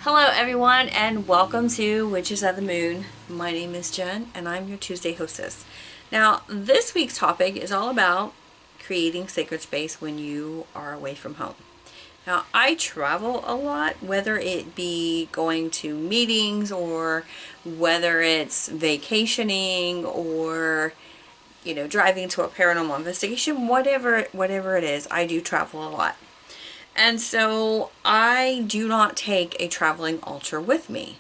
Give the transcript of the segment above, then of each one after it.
Hello everyone and welcome to Witches of the Moon. My name is Jen and I'm your Tuesday hostess. Now this week's topic is all about creating sacred space when you are away from home. Now I travel a lot, whether it be going to meetings or whether it's vacationing or driving to a paranormal investigation, whatever it is, I do travel a lot. And so I do not take a traveling altar with me.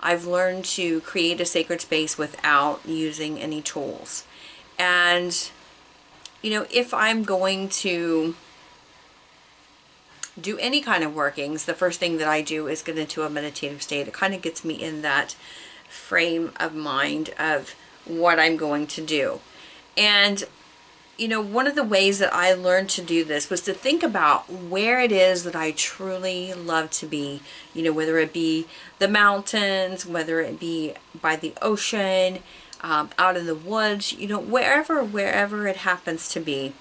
I've learned to create a sacred space without using any tools. And, if I'm going to do any kind of workings, the first thing that I do is get into a meditative state. It kind of gets me in that frame of mind of what I'm going to do. And one of the ways that I learned to do this was to think about where it is that I truly love to be, whether it be the mountains, whether it be by the ocean, out in the woods, wherever it happens to be.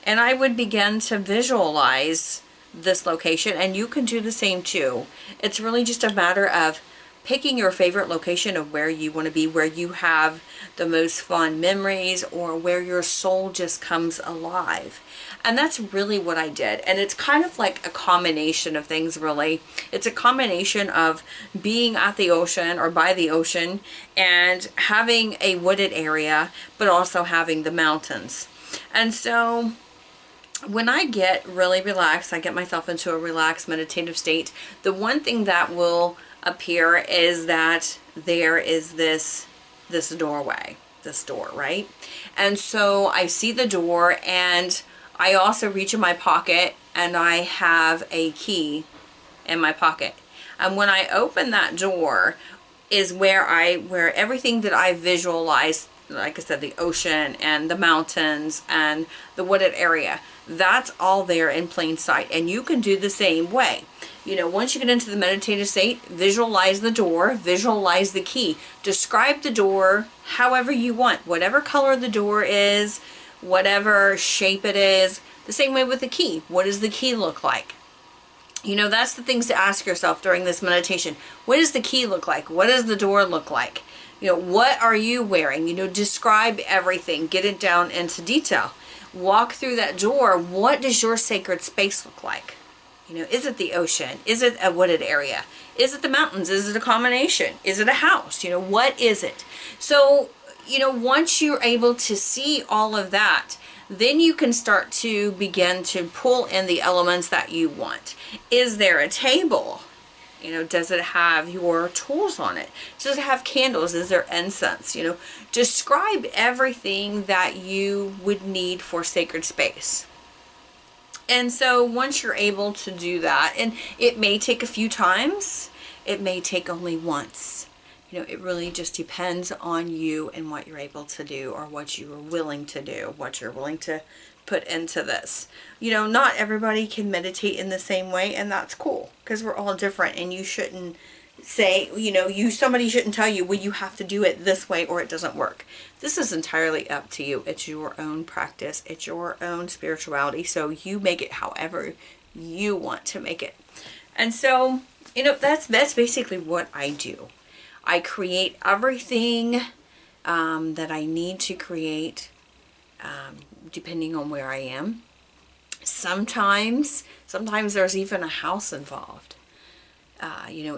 And I would begin to visualize this location, and you can do the same too. It's really just a matter of picking your favorite location of where you want to be, where you have the most fond memories, or where your soul just comes alive. And that's really what I did. And it's kind of like a combination of things, really. It's a combination of being at the ocean or by the ocean and having a wooded area, but also having the mountains. And so when I get really relaxed, I get myself into a relaxed meditative state, the one thing that will appear is that there is this doorway, this door, right? And so I see the door, and I also reach in my pocket and I have a key in my pocket. And when I open that door is where everything that I visualized, like I said, the ocean and the mountains and the wooded area, that's all there in plain sight. And you can do the same way. Once you get into the meditative state, visualize the door, visualize the key. Describe the door however you want, whatever color the door is, whatever shape it is. The same way with the key. What does the key look like? That's the things to ask yourself during this meditation. What does the key look like? What does the door look like? What are you wearing? Describe everything. Get it down into detail. Walk through that door. What does your sacred space look like? Is it the ocean? Is it a wooded area? Is it the mountains? Is it a combination? Is it a house? What is it? So, once you're able to see all of that, then you can start to begin to pull in the elements that you want. Is there a table? Does it have your tools on it? Does it have candles? Is there incense? Describe everything that you would need for sacred space. And so once you're able to do that, and it may take a few times, it may take only once. It really just depends on you and what you're able to do, or what you are willing to do, what you're willing to put into this. Not everybody can meditate in the same way, and that's cool, because we're all different, and you shouldn't say, somebody shouldn't tell you, well, you have to do it this way or it doesn't work. This is entirely up to you. It's your own practice. It's your own spirituality. So you make it however you want to make it. And so, that's basically what I do. I create everything that I need to create, depending on where I am. Sometimes there's even a house involved.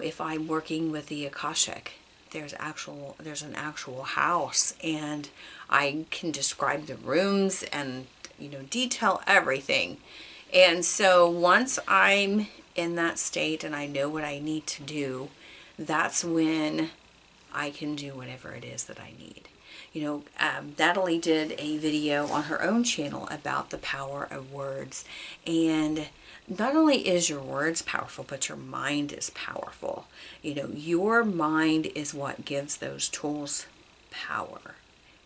If I'm working with the Akashic, there's an actual house, and I can describe the rooms and, detail everything. And so once I'm in that state and I know what I need to do, that's when I can do whatever it is that I need. Natalie did a video on her own channel about the power of words, and not only is your words powerful, but your mind is powerful. Your mind is what gives those tools power.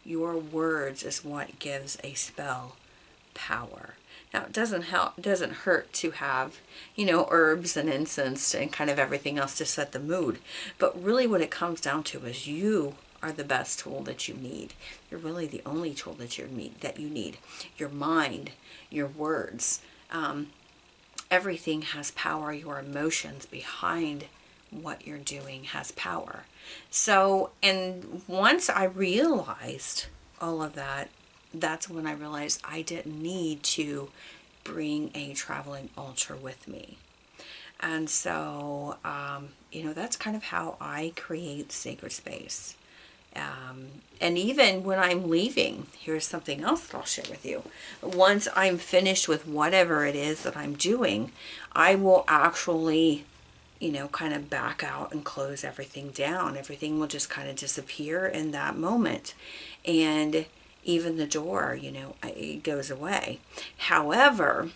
Your words is what gives a spell power. Now, it doesn't hurt to have, herbs and incense and kind of everything else to set the mood. But really what it comes down to is you are the best tool that you need. You're really the only tool that you need. Your mind, your words, everything has power. Your emotions behind what you're doing has power. So, and once I realized all of that, that's when I realized I didn't need to bring a traveling altar with me. And so, that's kind of how I create sacred space. And even when I'm leaving, here's something else that I'll share with you. Once I'm finished with whatever it is that I'm doing, I will actually, kind of back out and close everything down. Everything will just kind of disappear in that moment. And even the door, it goes away. However,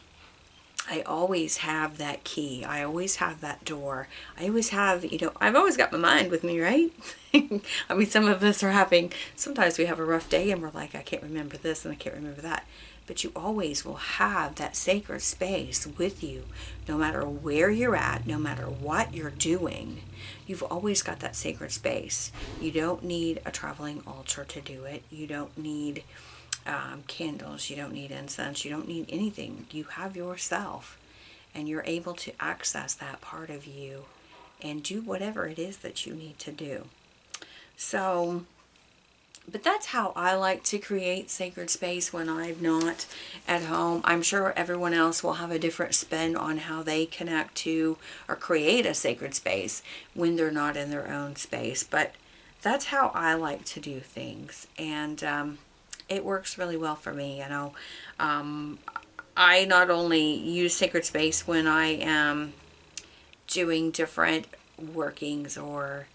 I always have that key. I always have that door. I always have, I've always got my mind with me, right? I mean, some of us are sometimes we have a rough day and we're like, I can't remember this and I can't remember that. But you always will have that sacred space with you, no matter where you're at, no matter what you're doing. You've always got that sacred space. You don't need a traveling altar to do it. You don't need candles, you don't need incense, you don't need anything. You have yourself, and you're able to access that part of you and do whatever it is that you need to do. So, but that's how I like to create sacred space when I'm not at home. I'm sure everyone else will have a different spin on how they connect to or create a sacred space when they're not in their own space. But that's how I like to do things. And it works really well for me. I not only use sacred space when I am doing different workings or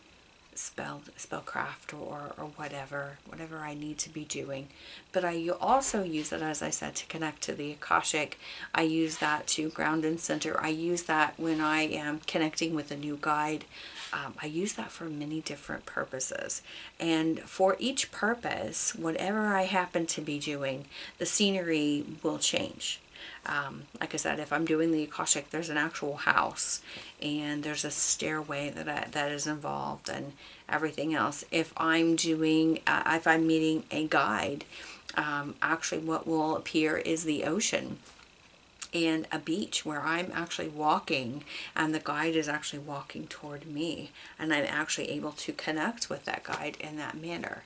spellcraft or whatever I need to be doing, but I also use it, as I said, to connect to the Akashic. I use that to ground and center. I use that when I am connecting with a new guide. I use that for many different purposes, and for each purpose, whatever I happen to be doing, the scenery will change. Like I said, if I'm doing the Akashic, there's an actual house and there's a stairway that is involved and everything else. If I'm doing, if I'm meeting a guide, actually what will appear is the ocean and a beach where I'm actually walking and the guide is actually walking toward me, and I'm actually able to connect with that guide in that manner.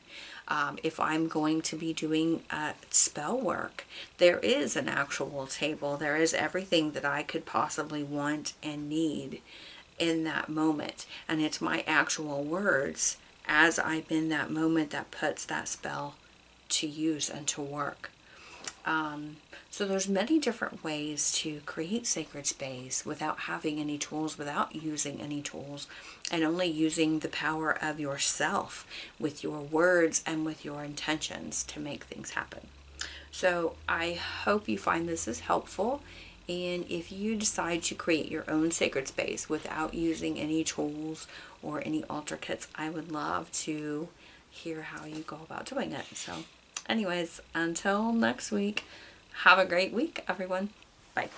If I'm going to be doing spell work, there is an actual table. There is everything that I could possibly want and need in that moment. And it's my actual words as I'm in that moment that puts that spell to use and to work. So there's many different ways to create sacred space without having any tools, without using any tools, and only using the power of yourself with your words and with your intentions to make things happen. So I hope you find this is helpful. And if you decide to create your own sacred space without using any tools or any altar kits, I would love to hear how you go about doing it. So anyways, until next week, have a great week, everyone. Bye.